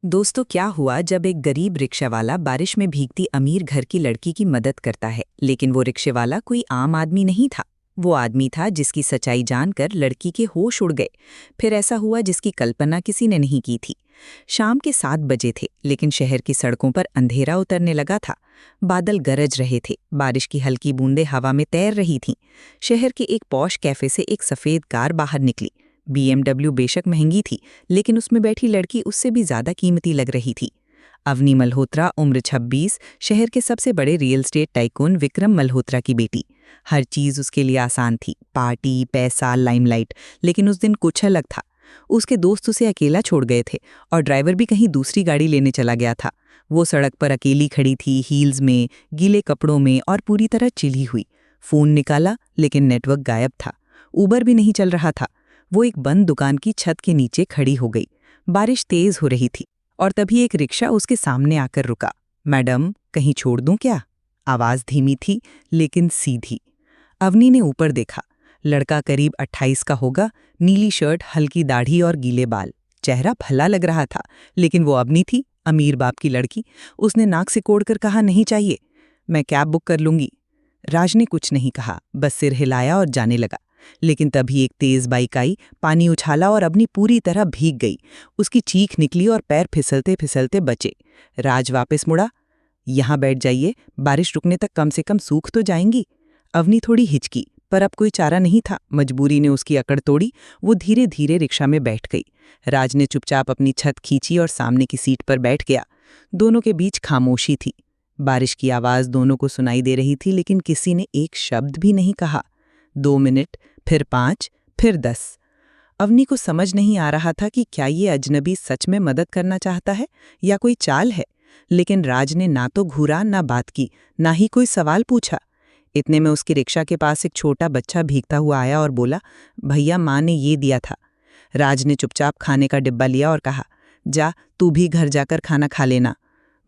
दोस्तों, क्या हुआ जब एक गरीब रिक्शावाला बारिश में भीगती अमीर घर की लड़की की मदद करता है। लेकिन वो रिक्शेवाला कोई आम आदमी नहीं था। वो आदमी था जिसकी सच्चाई जानकर लड़की के होश उड़ गए। फिर ऐसा हुआ जिसकी कल्पना किसी ने नहीं की थी। शाम के 7 बजे थे, लेकिन शहर की सड़कों पर अंधेरा उतरने लगा था। बादल गरज रहे थे, बारिश की हल्की बूंदें हवा में तैर रही थीं। शहर के एक पॉश कैफे से एक सफ़ेद कार बाहर निकली। BMW बेशक महंगी थी, लेकिन उसमें बैठी लड़की उससे भी ज्यादा कीमती लग रही थी। अवनी मल्होत्रा, उम्र 26, शहर के सबसे बड़े real estate tycoon Vikram Malhotra की बेटी। हर चीज उसके लिए आसान थी, पार्टी, पैसा, लाइमलाइट। लेकिन उस दिन कुछ अलग था। उसके दोस्त उसे अकेला छोड़ गए थे और ड्राइवर भी कहीं दूसरी गाड़ी लेने चला गया था। वो सड़क पर अकेली खड़ी थी, हील्स में, गीले कपड़ों में और पूरी तरह चिढ़ी हुई। फोन निकाला, लेकिन नेटवर्क गायब था। उबर भी नहीं चल रहा था। वो एक बंद दुकान की छत के नीचे खड़ी हो गई। बारिश तेज हो रही थी और तभी एक रिक्शा उसके सामने आकर रुका। मैडम, कहीं छोड़ दूं क्या? आवाज धीमी थी, लेकिन सीधी। अवनी ने ऊपर देखा। लड़का करीब 28 का होगा, नीली शर्ट, हल्की दाढ़ी और गीले बाल। चेहरा भला लग रहा था, लेकिन वो अवनी थी, अमीर बाप की लड़की। उसने नाक से कोड़कर कहा, नहीं चाहिए, मैं कैब बुक कर लूंगी। राज ने कुछ नहीं कहा, बस सिर हिलाया और जाने लगा। लेकिन तभी एक तेज बाइक आई, पानी उछाला और अवनी पूरी तरह भीग गई। उसकी चीख निकली और पैर फिसलते फिसलते बचे। राज वापस मुड़ा। यहाँ बैठ जाइए, बारिश रुकने तक कम से कम सूख तो जाएंगी। अवनी थोड़ी हिचकी, पर अब कोई चारा नहीं था। मजबूरी ने उसकी अकड़ तोड़ी। वो धीरे धीरे रिक्शा में बैठ गई। राज ने चुपचाप अपनी छत खींची और सामने की सीट पर बैठ गया। दोनों के बीच खामोशी थी। बारिश की आवाज दोनों को सुनाई दे रही थी, लेकिन किसी ने एक शब्द भी नहीं कहा। 2 मिनट, फिर 5, फिर 10। अवनी को समझ नहीं आ रहा था कि क्या ये अजनबी सच में मदद करना चाहता है या कोई चाल है। लेकिन राज ने ना तो घूरा, ना बात की, ना ही कोई सवाल पूछा। इतने में उसकी रिक्शा के पास एक छोटा बच्चा भीगता हुआ आया और बोला, भैया, माँ ने ये दिया था। राज ने चुपचाप खाने का डिब्बा लिया और कहा, जा, तू भी घर जाकर खाना खा लेना।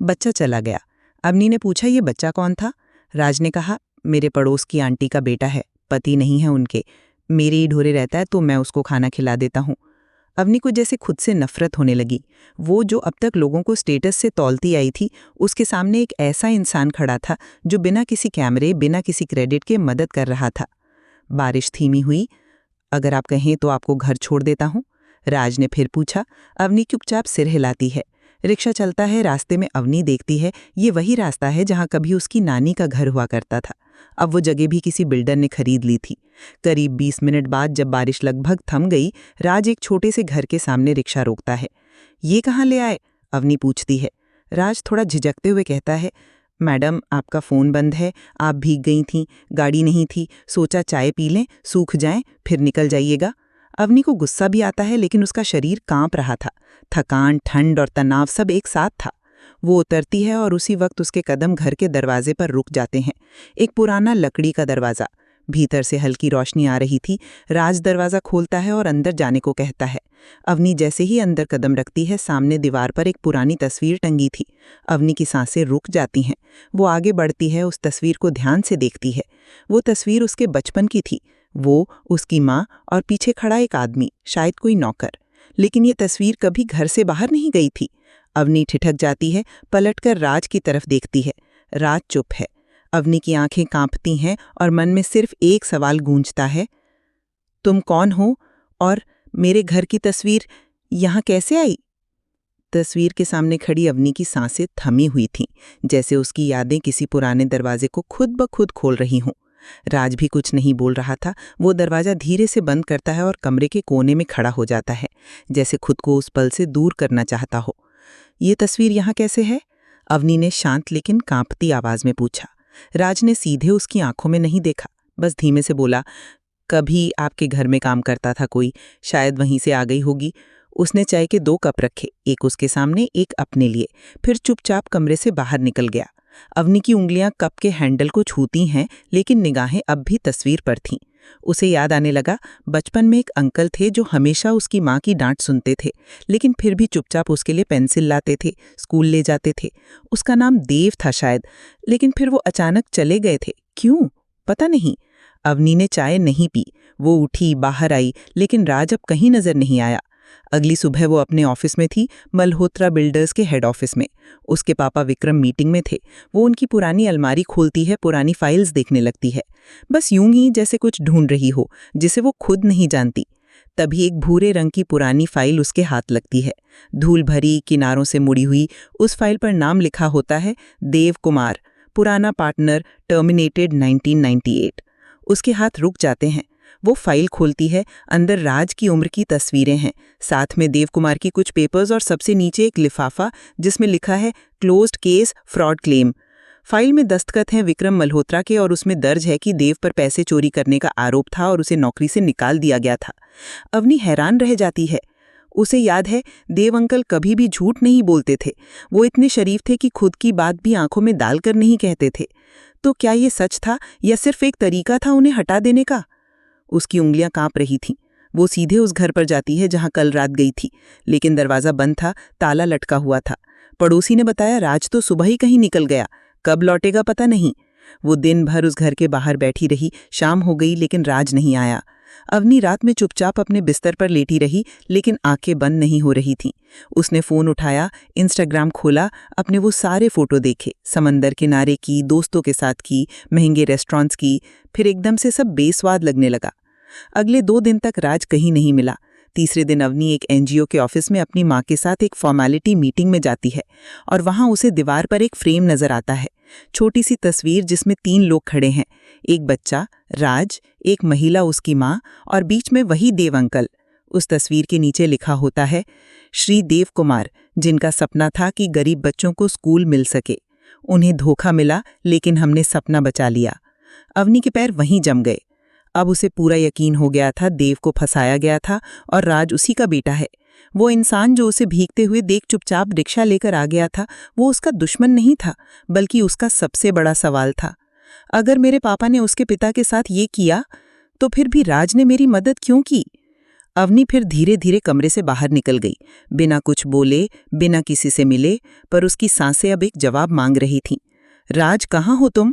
बच्चा चला गया। अवनी ने पूछा, ये बच्चा कौन था? राज ने कहा, मेरे पड़ोस की आंटी का बेटा है, पति नहीं है उनके। मेरे ही ढोरे रहता है तो मैं उसको खाना खिला देता हूँ। अवनी को जैसे खुद से नफरत होने लगी। वो जो अब तक लोगों को स्टेटस से तौलती आई थी, उसके सामने एक ऐसा इंसान खड़ा था जो बिना किसी कैमरे, बिना किसी क्रेडिट के मदद कर रहा था। बारिश धीमी हुई। अगर आप कहें तो आपको घर छोड़ देता हूँ, राज ने फिर पूछा। अवनी चुपचाप सिर हिलाती है। रिक्शा चलता है, रास्ते में अवनी देखती है, ये वही रास्ता है जहाँ कभी उसकी नानी का घर हुआ करता था। अब वो जगह भी किसी बिल्डर ने खरीद ली थी। करीब 20 मिनट बाद जब बारिश लगभग थम गई, राज एक छोटे से घर के सामने रिक्शा रोकता है। ये कहाँ ले आए? अवनी पूछती है। राज थोड़ा झिझकते हुए कहता है, मैडम, आपका फ़ोन बंद है, आप भीग गई थीं, गाड़ी नहीं थी, सोचा चाय पी लें, सूख जाएं, फिर निकल जाइएगा। अवनी को गुस्सा भी आता है, लेकिन उसका शरीर कांप रहा था। थकान, ठंड और तनाव सब एक साथ था। वो उतरती है और उसी वक्त उसके कदम घर के दरवाजे पर रुक जाते हैं। एक पुराना लकड़ी का दरवाज़ा। भीतर से हल्की रोशनी आ रही थी। राज दरवाज़ा खोलता है और अंदर जाने को कहता है। अवनी जैसे ही अंदर कदम रखती है, सामने दीवार पर एक पुरानी तस्वीर टंगी थी। अवनी की सांसें रुक जाती हैं। वो आगे बढ़ती है, उस तस्वीर को ध्यान से देखती है। वो तस्वीर उसके बचपन की थी। वो, उसकी माँ और पीछे खड़ा एक आदमी, शायद कोई नौकर। लेकिन ये तस्वीर कभी घर से बाहर नहीं गई थी। अवनी ठिठक जाती है, पलटकर राज की तरफ देखती है। राज चुप है। अवनी की आंखें कांपती हैं और मन में सिर्फ एक सवाल गूंजता है, तुम कौन हो और मेरे घर की तस्वीर यहाँ कैसे आई? तस्वीर के सामने खड़ी अवनी की सांसें थमी हुई थीं, जैसे उसकी यादें किसी पुराने दरवाजे को खुद ब खुद खोल रही हों। राज भी कुछ नहीं बोल रहा था। वो दरवाज़ा धीरे से बंद करता है और कमरे के कोने में खड़ा हो जाता है, जैसे खुद को उस पल से दूर करना चाहता हो। ये तस्वीर यहाँ कैसे है? अवनी ने शांत लेकिन कांपती आवाज में पूछा। राज ने सीधे उसकी आंखों में नहीं देखा, बस धीमे से बोला, कभी आपके घर में काम करता था कोई, शायद वहीं से आ गई होगी। उसने चाय के 2 कप रखे, एक उसके सामने, एक अपने लिए, फिर चुपचाप कमरे से बाहर निकल गया। अवनी की उंगलियां कप के हैंडल को छूती हैं, लेकिन निगाहें अब भी तस्वीर पर थीं। उसे याद आने लगा, बचपन में एक अंकल थे जो हमेशा उसकी माँ की डांट सुनते थे, लेकिन फिर भी चुपचाप उसके लिए पेंसिल लाते थे, स्कूल ले जाते थे। उसका नाम देव था शायद, लेकिन फिर वो अचानक चले गए थे। क्यों? पता नहीं। अवनी ने चाय नहीं पी। वो उठी, बाहर आई, लेकिन राज अब कहीं नजर नहीं आया। अगली सुबह वो अपने ऑफिस में थी, मल्होत्रा बिल्डर्स के हेड ऑफिस में। उसके पापा विक्रम मीटिंग में थे। वो उनकी पुरानी अलमारी खोलती है, पुरानी फाइल्स देखने लगती है, बस यूं ही जैसे कुछ ढूंढ रही हो जिसे वो खुद नहीं जानती। तभी एक भूरे रंग की पुरानी फाइल उसके हाथ लगती है। धूल भरी, किनारों से मुड़ी हुई। उस फाइल पर नाम लिखा होता है देव कुमार, पुराना पार्टनर, टर्मिनेटेड 1998। उसके हाथ रुक जाते हैं। वो फाइल खोलती है। अंदर राज की उम्र की तस्वीरें हैं, साथ में देव कुमार की कुछ पेपर्स और सबसे नीचे एक लिफाफा जिसमें लिखा है closed case fraud claim. File में दस्तखत हैं विक्रम मल्होत्रा के और उसमें दर्ज है कि देव पर पैसे चोरी करने का आरोप था और उसे नौकरी से निकाल दिया गया था। अवनी हैरान रह जाती है। उसे याद है देव अंकल कभी भी झूठ नहीं बोलते थे। वो इतने शरीफ थे कि खुद की बात भी आंखों में डालकर नहीं कहते थे। तो क्या ये सच था या सिर्फ एक तरीका था उन्हें हटा देने का? उसकी उंगलियां कांप रही थीं। वो सीधे उस घर पर जाती है जहां कल रात गई थी, लेकिन दरवाजा बंद था, ताला लटका हुआ था। पड़ोसी ने बताया राज तो सुबह ही कहीं निकल गया, कब लौटेगा पता नहीं। वो दिन भर उस घर के बाहर बैठी रही। शाम हो गई लेकिन राज नहीं आया। अवनी रात में चुपचाप अपने बिस्तर पर लेटी रही, लेकिन आंखें बंद नहीं हो रही थीं। उसने फोन उठाया, इंस्टाग्राम खोला, अपने वो सारे फोटो देखे, समंदर किनारे की, दोस्तों के साथ की, महंगे रेस्टोरेंट्स की। फिर एकदम से सब बेस्वाद लगने लगा। अगले 2 दिन तक राज कहीं नहीं मिला। तीसरे दिन अवनी एक एनजीओ के ऑफिस में अपनी माँ के साथ एक फॉर्मेलिटी मीटिंग में जाती है और वहां उसे दीवार पर एक फ्रेम नजर आता है, छोटी सी तस्वीर जिसमें 3 लोग खड़े हैं, एक बच्चा, राज, एक महिला उसकी माँ और बीच में वही देव अंकल। उस तस्वीर के नीचे लिखा होता है श्री देव कुमार, जिनका सपना था कि गरीब बच्चों को स्कूल मिल सके। उन्हें धोखा मिला लेकिन हमने सपना बचा लिया। अवनी के पैर वहीं जम गए। अब उसे पूरा यकीन हो गया था देव को फंसाया गया था और राज उसी का बेटा है। वो इंसान जो उसे भीगते हुए देख चुपचाप रिक्शा लेकर आ गया था, वो उसका दुश्मन नहीं था, बल्कि उसका सबसे बड़ा सवाल था। अगर मेरे पापा ने उसके पिता के साथ ये किया, तो फिर भी राज ने मेरी मदद क्यों की? अवनी फिर धीरे धीरे कमरे से बाहर निकल गई, बिना कुछ बोले, बिना किसी से मिले, पर उसकी सांसें अब एक जवाब मांग रही थीं। राज, कहाँ हो तुम?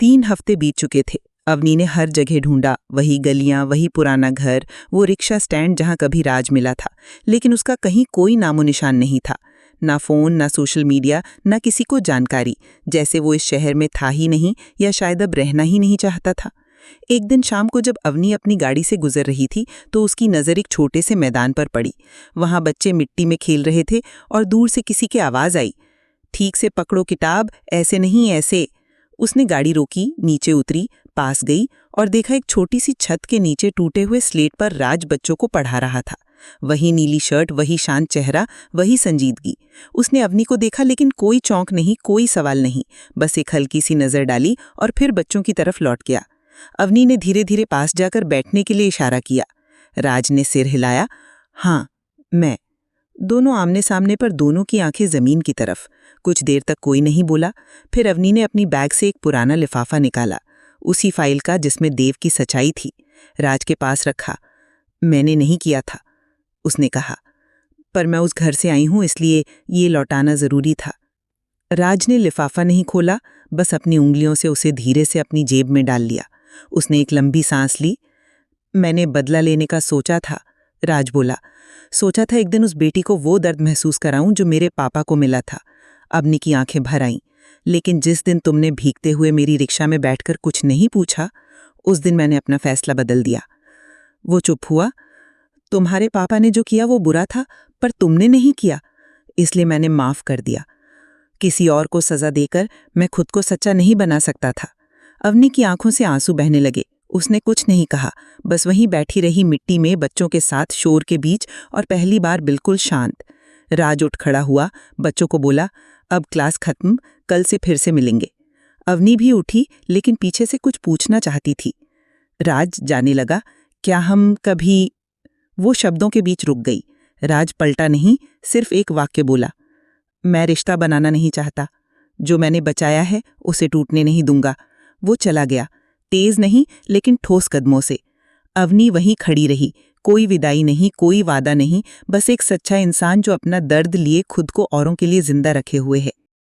3 हफ्ते बीत चुके थे। अवनी ने हर जगह ढूंढा, वही गलियां, वही पुराना घर, वो रिक्शा स्टैंड जहां कभी राज मिला था, लेकिन उसका कहीं कोई नामो निशान नहीं था। ना फोन, ना सोशल मीडिया, ना किसी को जानकारी, जैसे वो इस शहर में था ही नहीं या शायद अब रहना ही नहीं चाहता था। एक दिन शाम को जब अवनी अपनी गाड़ी से गुजर रही थी तो उसकी नज़र एक छोटे से मैदान पर पड़ी। वहां बच्चे मिट्टी में खेल रहे थे और दूर से किसी की आवाज़ आई, ठीक से पकड़ो किताब, ऐसे नहीं ऐसे। उसने गाड़ी रोकी, नीचे उतरी, पास गई और देखा एक छोटी सी छत के नीचे टूटे हुए स्लेट पर राज बच्चों को पढ़ा रहा था। वही नीली शर्ट, वही शांत चेहरा, वही संजीदगी। उसने अवनी को देखा लेकिन कोई चौंक नहीं, कोई सवाल नहीं, बस एक हल्की सी नज़र डाली और फिर बच्चों की तरफ लौट गया। अवनी ने धीरे धीरे पास जाकर बैठने के लिए इशारा किया। राज ने सिर हिलाया, हाँ मैं। दोनों आमने सामने पर दोनों की आंखें जमीन की तरफ। कुछ देर तक कोई नहीं बोला। फिर अवनी ने अपनी बैग से एक पुराना लिफाफा निकाला, उसी फाइल का जिसमें देव की सच्चाई थी, राज के पास रखा। मैंने नहीं किया था, उसने कहा, पर मैं उस घर से आई हूं इसलिए ये लौटाना जरूरी था। राज ने लिफाफा नहीं खोला, बस अपनी उंगलियों से उसे धीरे से अपनी जेब में डाल लिया। उसने एक लंबी सांस ली। मैंने बदला लेने का सोचा था, राज बोला। सोचा था एक दिन उस बेटी को वो दर्द महसूस कराऊं जो मेरे पापा को मिला था। अवनी की आंखें भर आईं। लेकिन जिस दिन तुमने भीगते हुए मेरी रिक्शा में बैठकर कुछ नहीं पूछा, उस दिन मैंने अपना फैसला बदल दिया। वो चुप हुआ। तुम्हारे पापा ने जो किया वो बुरा था, पर तुमने नहीं किया, इसलिए मैंने माफ कर दिया। किसी और को सजा देकर मैं खुद को सच्चा नहीं बना सकता था। अवनी की आंखों से आंसू बहने लगे। उसने कुछ नहीं कहा, बस वहीं बैठी रही मिट्टी में बच्चों के साथ शोर के बीच, और पहली बार बिल्कुल शांत। राज उठ खड़ा हुआ, बच्चों को बोला, अब क्लास खत्म, कल से फिर से मिलेंगे। अवनी भी उठी, लेकिन पीछे से कुछ पूछना चाहती थी। राज जाने लगा, क्या हम कभी? वो शब्दों के बीच रुक गई। राज पलटा नहीं, सिर्फ एक वाक्य बोला, मैं रिश्ता बनाना नहीं चाहता। जो मैंने बचाया है उसे टूटने नहीं दूंगा। वो चला गया, तेज नहीं लेकिन ठोस कदमों से। अवनी वहीं खड़ी रही, कोई विदाई नहीं, कोई वादा नहीं, बस एक सच्चा इंसान जो अपना दर्द लिए खुद को औरों के लिए जिंदा रखे हुए है।